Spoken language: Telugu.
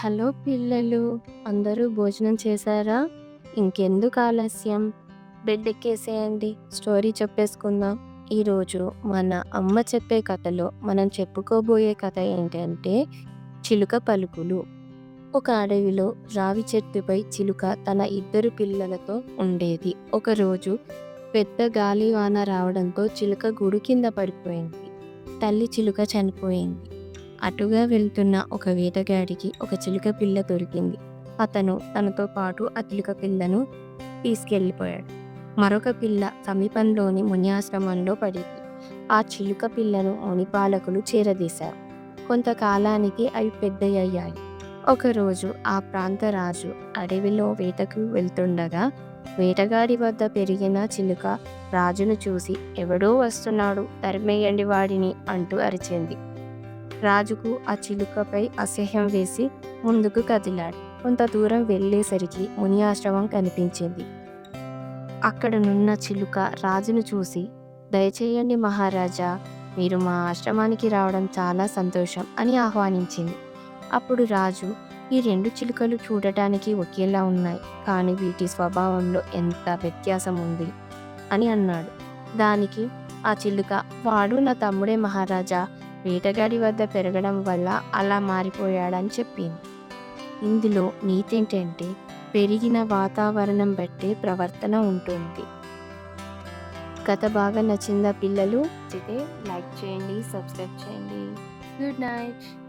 హలో పిల్లలు, అందరూ భోజనం చేశారా? ఇంకెందుకు ఆలస్యం? బెడ్ ఎక్కేసేయండి. స్టోరీ చెప్పేసుకుందాం. ఈరోజు మన అమ్మ చెప్పే కథలో మనం చెప్పుకోబోయే కథ ఏంటంటే చిలుక పలుకులు. ఒక అడవిలో రావి చెట్టుపై చిలుక తన ఇద్దరు పిల్లలతో ఉండేది. ఒకరోజు పెద్ద గాలివాన రావడంతో చిలుక గూడు కింద పడిపోయింది. తల్లి చిలుక చనిపోయింది. అటుగా వెళ్తున్న ఒక వేటగాడికి ఒక చిలుక పిల్ల దొరికింది. అతను తనతో పాటు ఆ చిలుక పిల్లను తీసుకెళ్ళిపోయాడు. మరొక పిల్ల సమీపంలోని ముని ఆశ్రమంలో పడింది. ఆ చిలుక పిల్లను మునిపాలకులు చేరదీశారు. కొంతకాలానికి అవి పెద్దయ్యాయి. ఒకరోజు ఆ ప్రాంత రాజు అడవిలో వేటకు వెళ్తుండగా వేటగాడి వద్ద పెరిగిన చిలుక రాజును చూసి, "ఎవడో వస్తున్నాడు, తరిమేయండి వాడిని" అంటూ అరిచింది. రాజుకు ఆ చిలుకపై అసహ్యం వేసి ముందుకు కదిలాడు. కొంత దూరం వెళ్ళేసరికి ముని ఆశ్రమం కనిపించింది. అక్కడనున్న చిలుక రాజును చూసి, "దయచేయండి మహారాజా, మీరు మా ఆశ్రమానికి రావడం చాలా సంతోషం" అని ఆహ్వానించింది. అప్పుడు రాజు, "ఈ రెండు చిలుకలు చూడటానికి ఒకేలా ఉన్నాయి, కానీ వీటి స్వభావంలో ఎంత వ్యత్యాసం ఉంది" అని అన్నాడు. దానికి ఆ చిలుక, "వాడు నా తమ్ముడే మహారాజా, వేటగాడి వద్ద పెరగడం వల్ల అలా మారిపోయాడని" చెప్పింది. ఇందులో నీతి ఏంటంటే పెరిగిన వాతావరణం బట్టే ప్రవర్తన ఉంటుంది. కథ బాగా నచ్చిందా పిల్లలు? అయితే లైక్ చేయండి, సబ్స్క్రైబ్ చేయండి. Good night.